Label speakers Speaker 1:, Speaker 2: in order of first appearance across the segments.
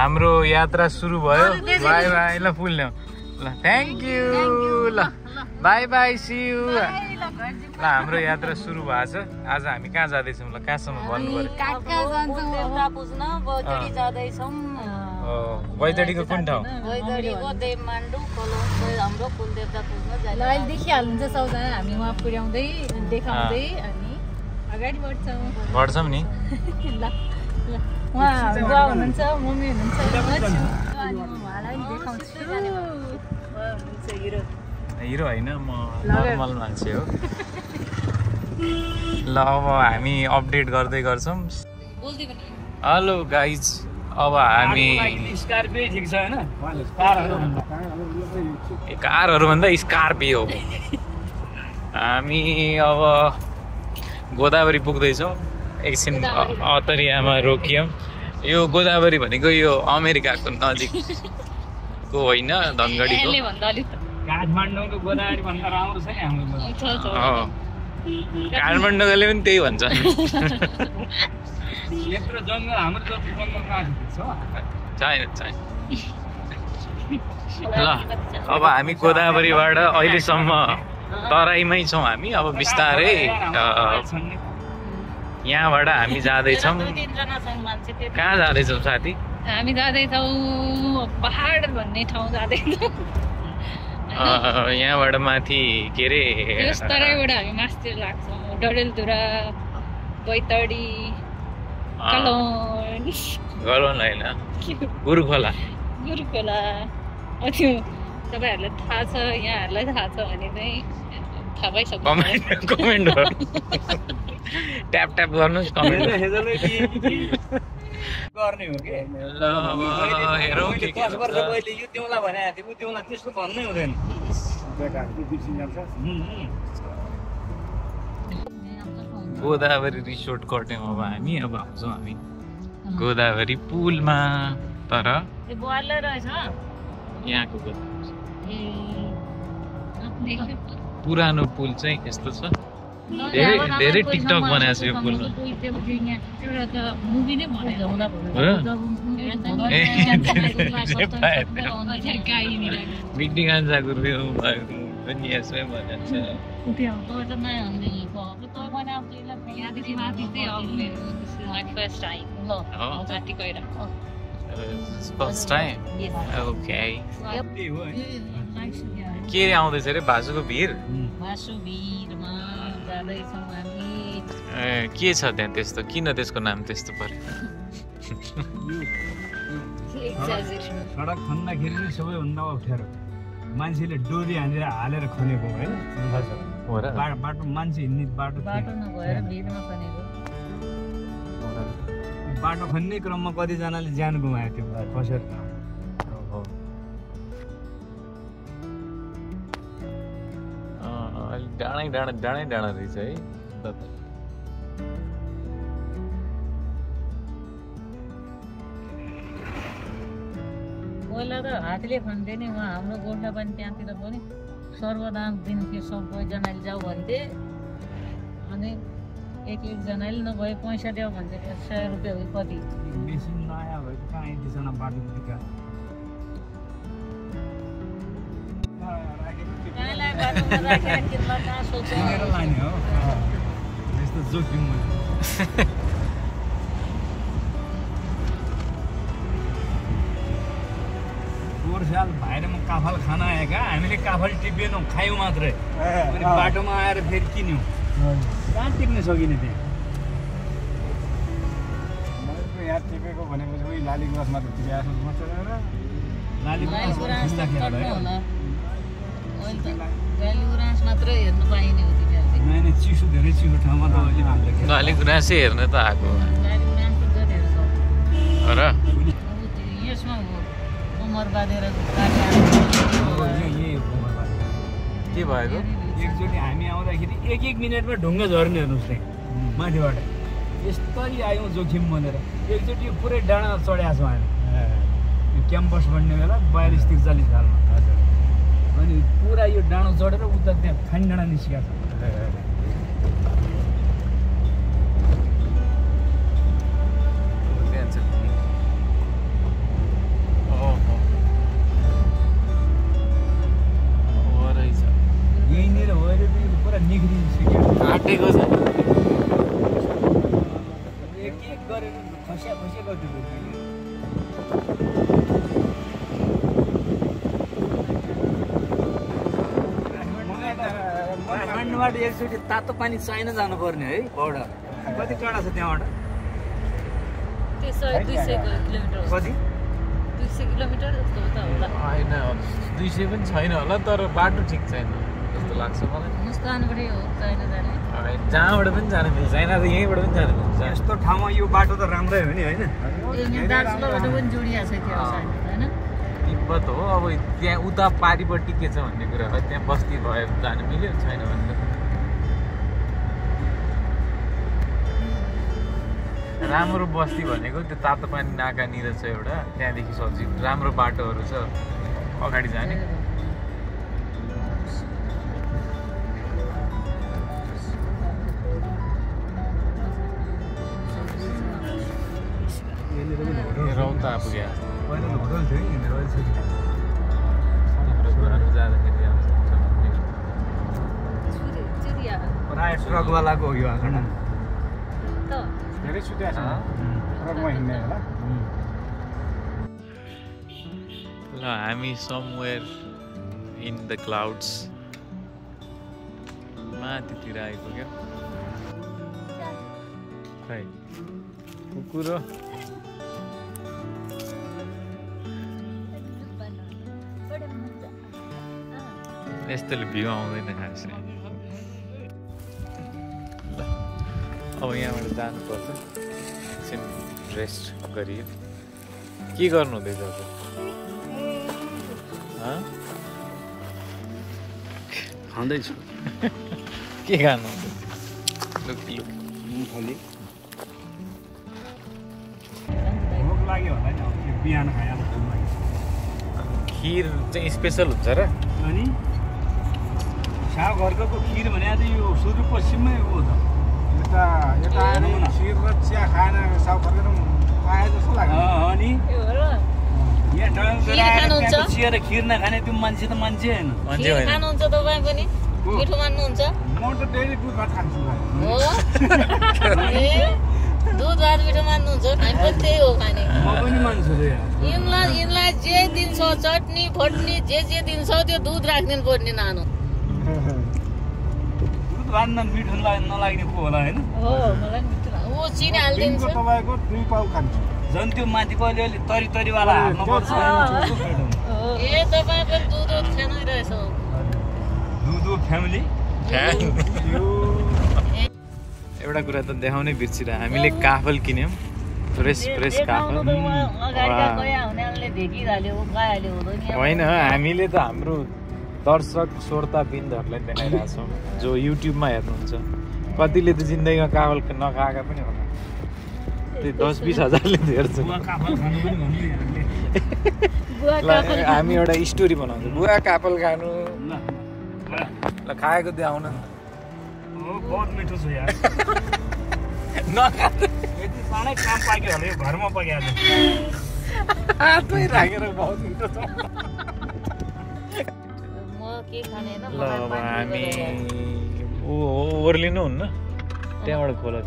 Speaker 1: हाम्रो यात्रा सुरु भयो बाई बाई ल फुल ल्याऊ ल थ्याङ्क यू ल बाई बाई सी यू ल हाम्रो यात्रा सुरु भएको छ आज हामी कहाँ जाँदैछौँ ल कहाँसम्म भन्नु पर्यो बैतडीको कुन ठाउँ
Speaker 2: देखिहाल्नुहुन्छ सबजना हामी उहाँ पुर्याउँदै देखाउँदै अनि अगाडि
Speaker 1: बढ्छौँ नि
Speaker 2: ल उहाँ बुवा हुनुहुन्छ मम्मी हुनुहुन्छ
Speaker 1: हिरो होइन म नर्मल मान्छे हो ल अब हामी अपडेट गर्दै गर्छौँ हेलो गाइज अब हामी कारहरू भन्दा स्कर्पियो हामी अब गोदावरी पुग्दैछौँ एकछिन अतरियामा रोकियौँ यो गोदावरी भनेको यो अमेरिकाको नजिकको होइन धनगढीको
Speaker 3: काठमाडौँको गोदावरी भन्दा राम्रो छ नि हाम्रो
Speaker 1: काठमाडौँले पनि त्यही भन्छ
Speaker 3: यत्रो जङ्गल हाम्रो जति जङ्गल
Speaker 1: छैन ल अब हामी गोदावरीबाट अहिलेसम्म तराईमै छौँ हामी अब बिस्तारै यहाँबाट हामी जाँदैछौँ कहाँ जाँदैछौँ साथी
Speaker 2: हामी जाँदैछौँ पहाड भन्ने ठाउँ जाँदैछौँ
Speaker 1: यहाँबाट माथि के अरे
Speaker 2: तराईबाट हामी मास्तिर लाग्छौँ डडेलधुरा बैतडी
Speaker 1: गलोन होइन गुरुखोला
Speaker 2: त्यो तपाईँहरूलाई थाहा छ यहाँहरूलाई थाहा छ भने चाहिँ थाहा पाइसक्नु
Speaker 1: कमेन्ट ट्याप ट्याप गर्नुहोस् कमेन्ट
Speaker 3: गर्ने हो के
Speaker 1: ल अब हेरौँ के
Speaker 3: वर्ष पहिले यो दिउँला भनेको थियो उ दिउँला त्यस्तो भन्नै हुँदैन
Speaker 1: गोदावरी रिसोर्ट कट्यौँ अब हामी अब आउँछौँ हामी गोदावरी पुलमा तर यहाँको पुरानो पुल चाहिँ यस्तो छ धेरै टिकटक बनाएको छ यो पुलमा बिग्डी गान्जाको पनि यसमै भनेको फर्स्ट टाइम ओके के आउँदैछ अरे भासुको भिर के छ त्यहाँ त्यस्तो किन त्यसको नाम त्यस्तो पर्यो
Speaker 3: सडक खन्दाखेरि पनि सबैभन्दा अप्ठ्यारो मान्छेले डोरी हालेर खनेको होइन बाटो मान्छे हिँड्ने बाटो खन्ने क्रममा कतिजनाले ज्यान गुमायो त्यो खसेर
Speaker 1: डाँडा रहेछ है
Speaker 2: पहिला त हातले खन्थे नि उहाँ हाम्रो गोर्खा पनि त्यहाँतिर पनि सर्वदान दिन्थे सबैजनाले जाऊ भन्थे अनि एकजनाले नभए पैसा देऊ भन्छ 100 रुपियाँ हो कति
Speaker 3: बेसी नयाँ भएको कहाँ यतिजना बाटो बिका लाने हो यस्तो जोखिम साल भाइले म काफल खान आएका हामीले काफल टिपेनौँ खायौँ मात्रै अनि बाटोमा आएर फेरि किन्यौँ कहाँ टिप्न सकिने त्यहाँ यहाँ टिपेको भनेपछि उही लाली गुराँसमा त लाली चिसो धेरै चिसो ठाउँमा त
Speaker 1: लाली गुराँसै हेर्न त आएको र के भएको
Speaker 3: एकचोटि हामी आउँदाखेरि एक मिनटमा ढुङ्गा झर्ने हेर्नुहोस् त्यहाँ माथिबाट यस्तरी आयौँ जोखिम भनेर एकचोटि पुरै डाँडा चढाएको छौँ हामी क्याम्पस बन्ने बेला 42-43 सालमा अनि पुरा यो डाँडो चढेर उता त्यहाँ फाइन डाँडा निस्किएको छ निख्रिसक्यो
Speaker 1: आँटेको छ
Speaker 3: एक गरेर खस्या गर्दै काठमाडौँबाट एकचोटि तातो पानी चाइना जानुपर्ने है पौडा कति टाढा छ त्यहाँबाट
Speaker 2: त्यो 100-200 किलोमिटर
Speaker 3: कति
Speaker 2: 200 किलोमिटर जस्तो त होला
Speaker 1: होइन 200 पनि छैन होला तर बाटो ठिक छैन जस्तो लाग्छ मलाई
Speaker 2: मुस्कानबाटै हो चाइना जाने
Speaker 1: जहाँबाट पनि जानु मिल्छ चाइना त यहीँबाट पनि जानु मिल्छ
Speaker 3: यस्तो ठाउँमा यो बाटो त राम्रै हो नि होइन
Speaker 2: दार्चुलाबाट पनि जोडिएको छ त्यो साइड होइन
Speaker 1: तिब्बत हो अब त्यहाँ उता पारिपट्टि के छ भन्ने कुरा हो त्यहाँ बस्ती भयो जानु मिल्यो छैन भने राम्रो बस्ती भनेको त्यो तातो पानी नाकानिर छ एउटा त्यहाँदेखि सजिलो राम्रो बाटोहरू छ अगाडि जाने रौता पुग्यो
Speaker 3: पहिला त होटल थियो नि
Speaker 1: हाम्रो घुरानु जाँदाखेरि
Speaker 3: प्रायः ट्रकवालाको हो यो खण्ड
Speaker 1: धेरै सुत्या छ ट्रकमा हिँड्ने होला ल हामी समवेयर इन द क्लाउड्स माथितिर आइपुग्यो खै कुकुर यस्तोले भ्यू आउँदैन खासै ल अब यहाँबाट जानुपर्छ एकछिन रेस्ट गरियो के गर्नु हुँदैछ
Speaker 3: खाँदैछु
Speaker 1: के खानु लुक
Speaker 3: मुखले भोक लाग्यो होला नि बिहान खाएर
Speaker 1: खिर चाहिँ स्पेसल हुन्छ र
Speaker 3: अनि साउघरको खिर भने आज यो सुदूरपश्चिममै हो त यता आएर खिर र चिया खाना साउघरको आए जस्तो लाग्यो अनि यहाँ डल्ला चिया र खिर नखाने त्यो मान्छे त मान्छे होइन
Speaker 2: खानुहुन्छ तपाईँ पनि मिठो मान्नुहुन्छ
Speaker 3: म त डेली दुध भात खान्छु
Speaker 2: दुध भात मिठो मान्नुहुन्छ हामी पनि त्यही हो खाने
Speaker 3: म पनि मान्छु
Speaker 2: यिनलाई जे दिन्छ चटनी फटनी जे दिन्छ त्यो दुध राख्दिनु पर्ने नानो
Speaker 3: दुध भात मिठो नलाग्ने पो होला होइन
Speaker 2: ऊ चिनी हालिदिन्छ
Speaker 3: तपाईँको 2 पाउ खान्छु झन् त्यो माथिको अलिअलि तरीवाला हाल्नुपर्छ
Speaker 2: ए तपाईँ पनि दुध खानु रहेछ
Speaker 3: दुध फ्यामिली
Speaker 1: एउटा कुरा त देखाउनै बिर्सिरह हामीले काफल किन्यौँ फ्रेस काफल होइन हामीले त हाम्रो दर्शक श्रोता बिन्दुहरूलाई देखाइरहेको छौँ जो युट्युबमा हेर्नुहुन्छ कतिले त जिन्दगीमा काफल नखाएका पनि होला त्यो 10-20 हजारले हेर्छ हामी एउटा स्टोरी बनाउँछौँ बुवा काफल खानु ल खाएको देखाउन
Speaker 3: बहुत मिठो छ यार यति सानै काम पाक्यो होला यो घरमा पाक्यो
Speaker 1: हातमै राखेर बहुत मिठो छ ल अब हामी ओर्लिनु हुन्न त्यहाँबाट खोला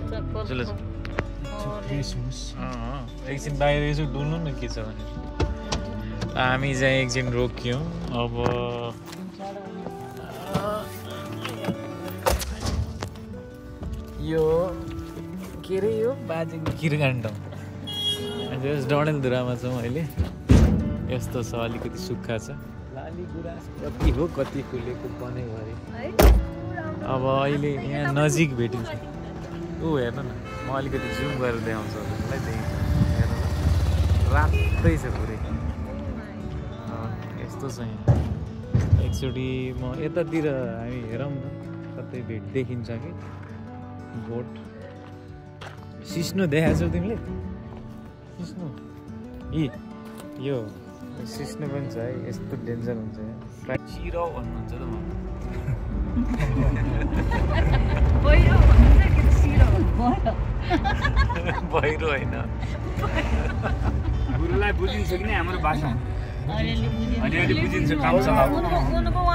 Speaker 1: एकछिन बाहिर यसो डुल्नु न के छ भने हामी चाहिँ एकछिन रोक्यौँ अब यो के अरे यो बाजेको किरकाण्ड डडेलधुरामा छौँ अहिले यस्तो छ अलिकति सुक्खा छ लाली गुराँस कति हो कति फुलेको बनैभरि अब अहिले यहाँ नजिक भेटिन्छ ऊ हेर्नु न म अलिकति जुम गरेर देखाउँछु हजुरलाई देखिन्छ हेर्नु न रातै छ पुरै यस्तो छ यहाँ एकचोटि म यतातिर हामी हेरौँ न कतै देखिन्छ कि बोट सिस्नो देखाएको छौ तिमीले सिस्नो यो सिस्नो पनि छ है यस्तो डेन्जर हुन्छ चिरो भन्नुहुन्छ त बहिरो होइन
Speaker 3: गुरुलाई बुझिन्छ कि नै हाम्रो भाषा अलिअलि बुझिन्छ काम चलाउ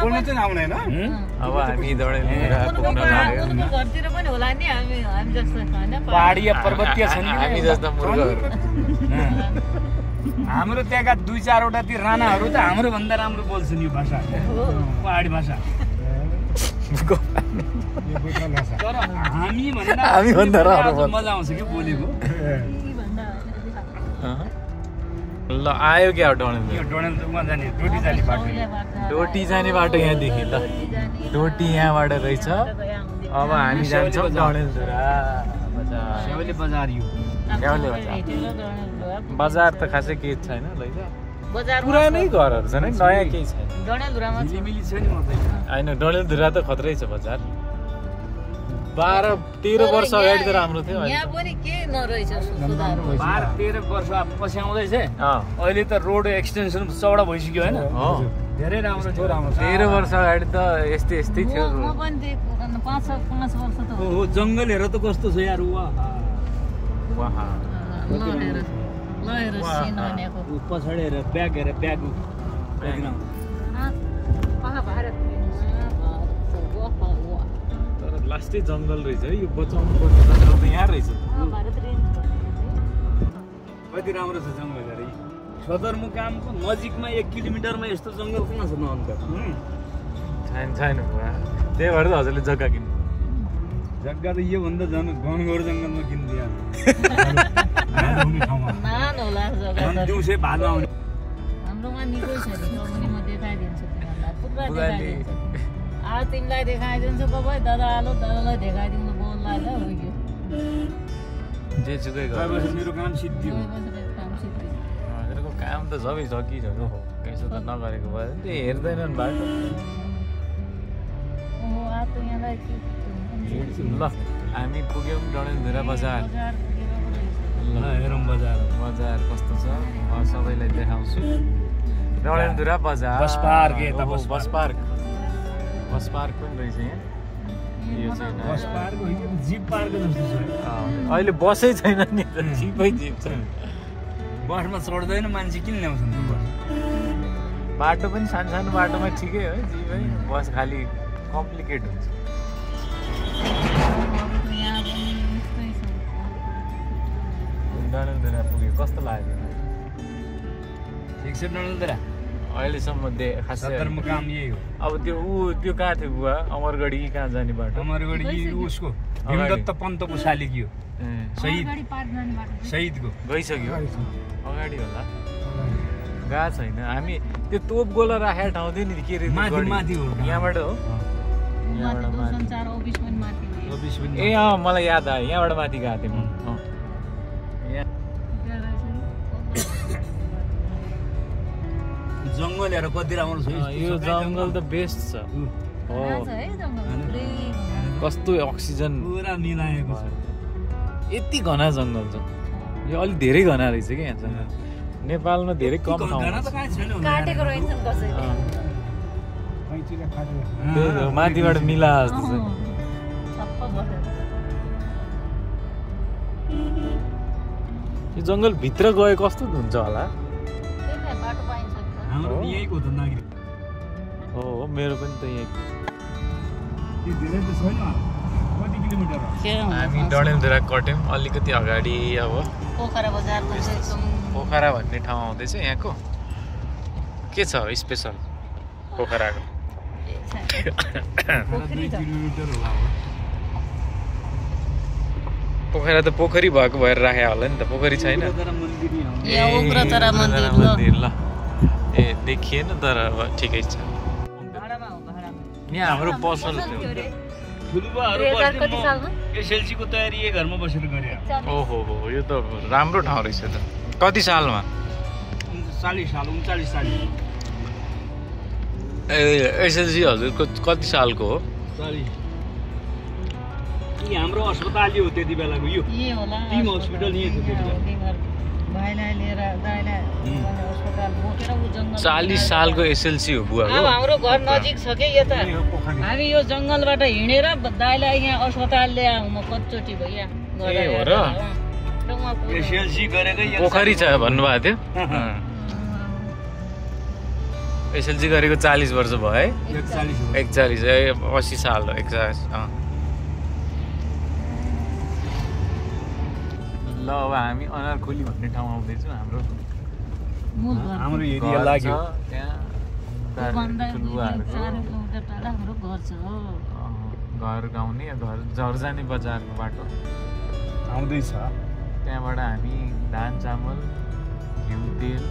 Speaker 4: बोल्न चाहिँ आउँदैन
Speaker 1: अब हामी डडेलधुरा पुग्न लाग्यो
Speaker 2: उनको घरतिर पनि होला नि हामी जस्तो हैन
Speaker 3: पहाडी पर्वतीय छ नि
Speaker 1: हामी जस्ता मूर्खहरू
Speaker 3: हाम्रो त्यहाँका 2-4 वटा ती राणाहरू त हाम्रो भन्दा राम्रो बोल्छन् यो भाषा पहाडी भाषा तर हामी भन्दा मजा आउँछ कि बोलेको
Speaker 1: ल आयो क्या डडेलधुरा
Speaker 3: यो डडेलधुरामा जाने डोटी जाने बाटो
Speaker 1: डोटी जाने बाटो यहाँदेखि ल डोटी यहाँबाट रहेछ अब हामी जान्छौँ डडेलधुरा
Speaker 3: सेवले बजार यो
Speaker 1: सेवले बजार बजार त खासै केही छैन लैजा
Speaker 2: बजारमा
Speaker 1: पुरानै घरहरू छ नि नयाँ केही छैन
Speaker 2: डडेलधुरामा छ
Speaker 3: मिली छ नि मात्रै
Speaker 1: होइन डडेलधुरा त खत्रै छ बजार 12-13 वर्ष अगाडि त राम्रो थियो
Speaker 2: यहाँ पनि के नरहेछ सुधार
Speaker 3: 12-13 वर्ष पछि आउँदैछ
Speaker 1: अँ
Speaker 3: अहिले त रोड एक्सटेन्सन चौडा भइसक्यो होइन धेरै राम्रो थियो
Speaker 1: 13 वर्ष अगाडि त यस्तै थियो
Speaker 2: म पनि देखेको 5 वर्ष त हो
Speaker 3: हो जङ्गल हेर त कस्तो छ यार वाह
Speaker 1: वाह
Speaker 2: ल हेर सिन भनेको
Speaker 3: पछाडि हेर ब्याग हेर ब्याग
Speaker 2: भारत
Speaker 1: तर लास्टै जङ्गल रहेछ है यो बचाउनु पर्ने जङ्गल त यहाँ रहेछ
Speaker 2: भारत रेन्ज
Speaker 3: कति राम्रो छ जङ्गल हेर सदरमुकामको नजिकमा 1 किलोमिटरमा यस्तो जङ्गल कहाँ छ नअन्त
Speaker 1: छैन बुवा त्यही भएर त हजुरले जग्गा किन्नु
Speaker 3: जग्गा त योभन्दा झन् गणगौर जङ्गलमा किनिदियो
Speaker 2: नान होला जग्गा त
Speaker 3: दिउँसै भालो आउने
Speaker 2: हाम्रोमा निकै छ नि म देखाइदिन्छु तिमीलाई पुरा देखाइदिन्छु तिमीलाई देखाइदिन्छु बाबा दादा आलो दादालाई देखाइदिनु बोल्ला ल हो यो
Speaker 1: जे जुकै
Speaker 3: मेरो काम सिद्धियो
Speaker 1: हजुरको काम त सबै सकिसक्यो हो यसो त नगरेको भए त्यो हेर्दैनन् बाटो ल हामी पुग्यौँ डडेलधुरा बजार ल हेरौँ बजार कस्तो छ म सबैलाई देखाउँछु डडेलधुरा बजार
Speaker 3: बस पार्क
Speaker 1: बस पार्क पनि रहेछ यहाँ यो चाहिँ
Speaker 3: बस पार्क होइन जिप पार्क जस्तो छ
Speaker 1: अहिले बसै छैन नि त जिपै जिप छ
Speaker 3: बसमा चढ्दैन मान्छे किन ल्याउँछन् बस
Speaker 1: बाटो पनि सानो बाटोमा ठिकै हो जिपै बस खालि कम्प्लिकेट हुन्छ डडेलधुरा पुग्यो कस्तो लाग्यो
Speaker 3: ठिक छ डडेलधुरा
Speaker 1: अहिलेसम्म खासै
Speaker 3: सदरमुकाम यही हो
Speaker 1: अब त्यो कहाँ थियो बुवा अमरगढी कि कहाँ जाने बाटो
Speaker 3: अमरगढी उसको भीमदत्त पन्तको शालिक यो शहीदको
Speaker 1: गइसक्यो अगाडि होला गएको छैन हामी त्यो तोप गोला राखेर ठाउँ थियो नि के अरे
Speaker 3: माथि हो
Speaker 1: यहाँबाट हो ए अँ मलाई याद आयो यहाँबाट माथि गएको थिएँ म
Speaker 3: जङ्गल हेर कति राम्रो छ
Speaker 1: यो जङ्गल त बेस्ट छ हो कस्तो अक्सिजन
Speaker 3: पुरा मिलाएको छ
Speaker 1: यति घना जङ्गल छ यो अलिक धेरै घना रहेछ क्या यहाँ जङ्गल नेपालमा धेरै कम ठाउँ
Speaker 2: काटेको रहेछन् कसैले
Speaker 1: माथिबाट मिला जस्तो छ यो जङ्गल भित्र गए कस्तो हुन्छ होला
Speaker 3: हाम्रो यहीँको त नागरिक
Speaker 1: हो मेरो पनि त यही
Speaker 3: धेरै त छैन कति किलोमिटर
Speaker 1: हामी डडेलधुरा कट्यौँ अलिकति अगाडि अब पोखरा भन्ने ठाउँ आउँदैछ यहाँको के छ स्पेसल पोखराको पोखरा त पोखरी भएको भएर राखे होला नि त पोखरी छैन मन्दिर ल ए देखिएन तर अब ठिकै छ यहाँ हाम्रो पसल
Speaker 3: एसएलसीको तयारी यही घरमा बसेर गरे
Speaker 1: ओहो हो यो त राम्रो ठाउँ रहेछ त कति सालमा
Speaker 3: 39 साल
Speaker 1: ए एसएलसी हजुरको कति सालको हो
Speaker 3: 40 हाम्रो अस्पताल यो त्यति बेलाको यो टिम हस्पिटल यही थियो त्यति बेला
Speaker 1: 40 सालको एसएलसी हो बुवा
Speaker 2: अब हाम्रो घर नजिक छ के यता हामी यो जङ्गलबाट हिँडेर दाइलाई यहाँ अस्पताल ल्याउँ म कतिचोटि भइया
Speaker 1: ए हो र
Speaker 3: एसएलसी गरेकै
Speaker 1: पोखरी छ भन्नुभएको थियो एसएलसी गरेको 40 वर्ष भयो है 41 80 साल हो 41 ल अब हामी अनारखोली भन्ने ठाउँ आउँदैछौँ हाम्रो
Speaker 3: एरिया लाग्यो
Speaker 1: घर गाउने घर झर्जाने बजारको बाटो
Speaker 3: आउँदैछ
Speaker 1: त्यहाँबाट हामी धान चामल घिउ तेल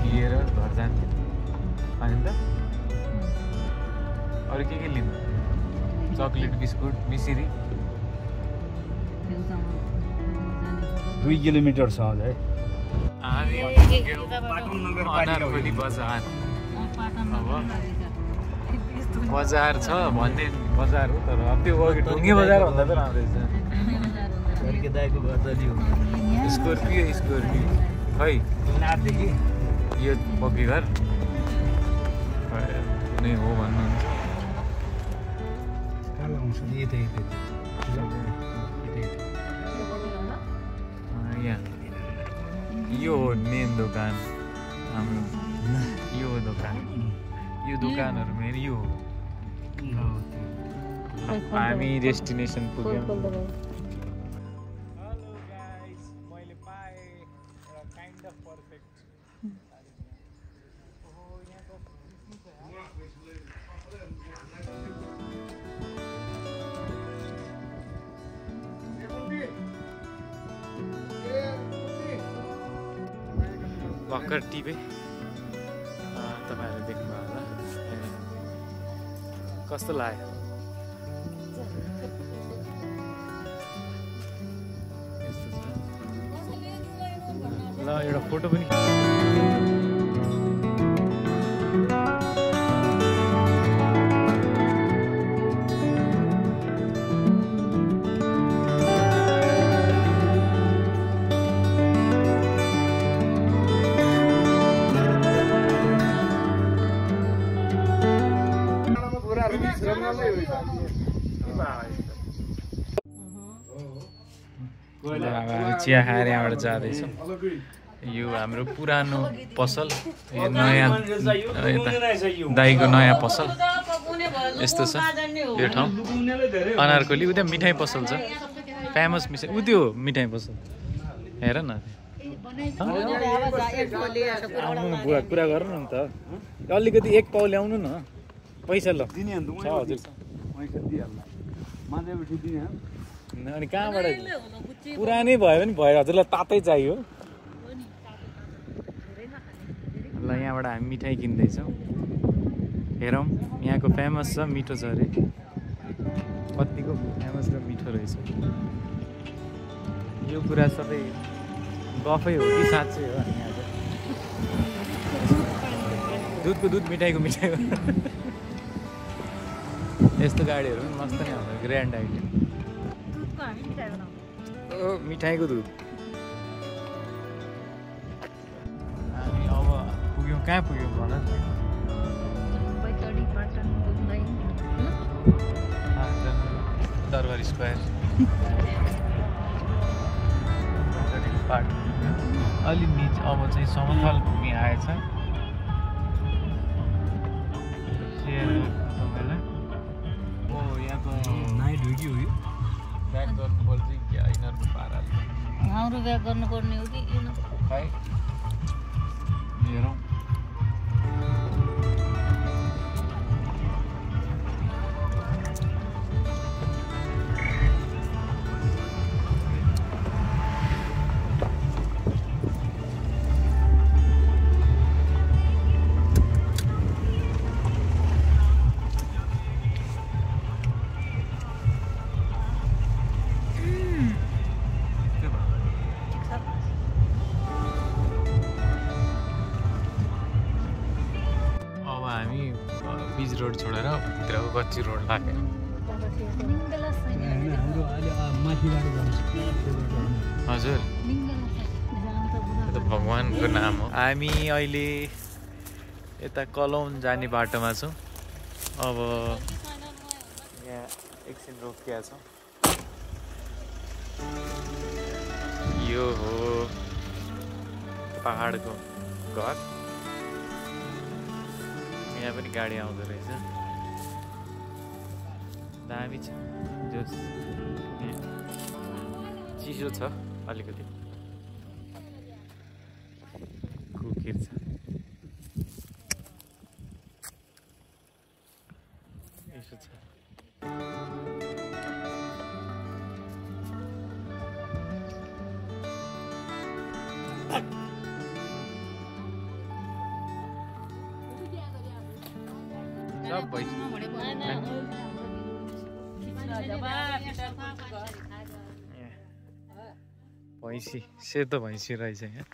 Speaker 1: लिएर घर जान्थ्यौँ होइन त अरू के लिनु चक्लेट बिस्कुट मिसिरी
Speaker 3: 2 किलोमिटर छ अझै
Speaker 1: अनारखोली बजार बजार छ भन्ने बजार हो तर अब त्यो ढुङ्गे बजार भन्दा त राम्रो रहेछ स्कोर्पियो खै यो पक्की घर कुनै हो भन्नुहुन्छ यो हो मेन दोकान हाम्रो यो हो दोकान यो दोकानहरू मेन यो हो हामी डेस्टिनेसन पुग्यौँ भर्खर टिपे तपाईँहरूले देख्नुभयो होला कस्तो लाग्यो ल एउटा फोटो पनि चिया खाएर यहाँबाट जाँदैछौँ यो हाम्रो पुरानो पसल यो नयाँ दाईको नयाँ पसल यस्तो छ यो ठाउँ अनारखोली उता मिठाई पसल छ फेमस मिठाई उ त्यो मिठाई पसल हेर न आउनु न बुवा कुरा गर्नु न त अलिकति एक पाउ ल्याउनु न पैसा ल अनि कहाँबाट पुरानै भयो भने भयो हजुरलाई तातै चाहियो ल यहाँबाट हामी मिठाई किन्दैछौँ हेरौँ यहाँको फेमस छ मिठो छ अरे कतिको फेमस र मिठो रहेछ यो कुरा सबै गफै हो कि साँच्चै हो हामी आज दुधको दुध मिठाईको मिठाई हो यस्तो गाडीहरू पनि मस्त नै हुन्छ ग्रान्ड आइडिया मिठाईको दुध हामी अब पुग्यौँ कहाँ पुग्यौँ भन दरबार स्क्वायर अलि निच अब चाहिँ समतल भूमि आएछ तपाईँलाई ओ यहाँको नाइट हो कि ब्याक गर्नुपर्छ कि यिनीहरूको पाराले
Speaker 2: हाम्रो ब्याक गर्नुपर्ने हो कि
Speaker 1: खै हेरौँ बीच रोड छोडेर भित्रको कच्ची रोड लाग्यो हजुर भगवानको नाम हो हामी अहिले यता कलौन जाने बाटोमा छौँ अब यहाँ एकछिन रोकिया छौँ यो हो पहाडको घर यहाँ पनि गाडी आउँदो रहेछ दामी छ जोस चिसो छ अलिकति कुकिर छ यसो छ सब भैँसी भैँसी सेतो भैँसी रहेछ यहाँ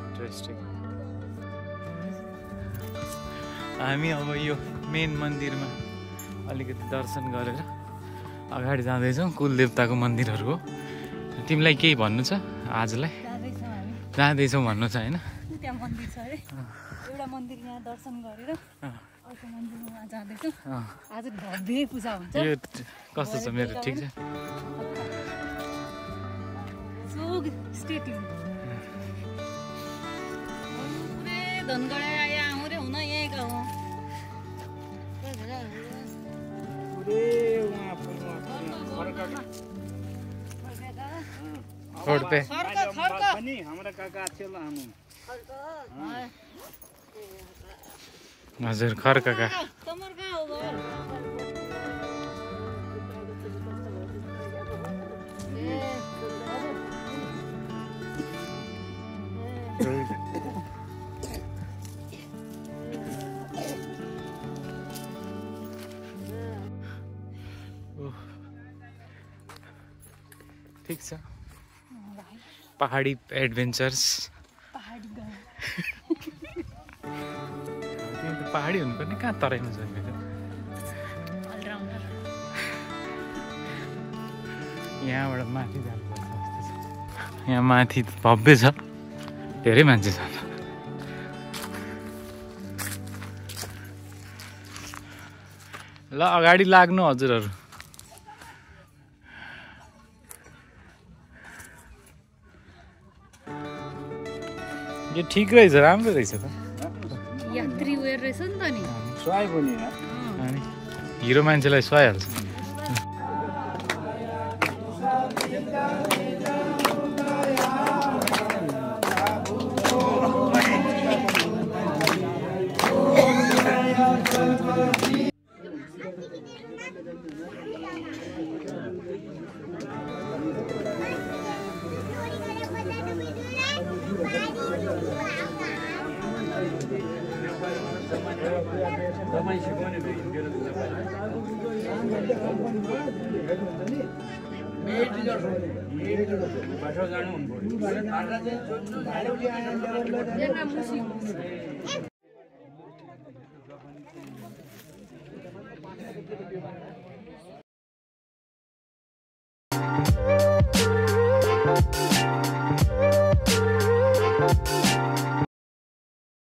Speaker 1: इन्ट्रेस्टिङ हामी अब यो मेन मन्दिरमा अलिकति दर्शन गरेर अगाडि जाँदैछौँ कुलदेवताको मन्दिरहरू हो तिमीलाई केही भन्नु छ आजलाई जाँदैछौँ भन्नु छ होइन
Speaker 4: त्यहाँ मन्दिर छ अरे एउटा मन्दिर यहाँ दर्शन गरेर अर्को मन्दिरमा जाँदैछौँ आज भव्य पूजा हुन्छ
Speaker 1: यो कस्तो छ मेरो ठिक छ
Speaker 4: सो स्टे ट्युन पुरै धनगढा आउँ रे हुन यहीँका हो
Speaker 1: छोड्पे
Speaker 3: हाम्रा काका थियो लामो
Speaker 1: हजुर खर्काका
Speaker 4: तमर कहाँ हो घर
Speaker 1: ठिक छ पहाडी एडभेन्चर्स पहाडी हुनुपर्ने कहाँ तराईमा जन्मेको यहाँबाट माथि जानुपर्छ जस्तो छ यहाँ माथि भव्य छ धेरै मान्छे छ ल अगाडि लाग्नु हजुरहरू यो ठिक रहेछ राम्रो रहेछ त
Speaker 4: यात्री वेयर रहेछ नि त नि
Speaker 3: सुहाइ पनि
Speaker 1: अनि हिरो मान्छेलाई सुहाइहाल्छ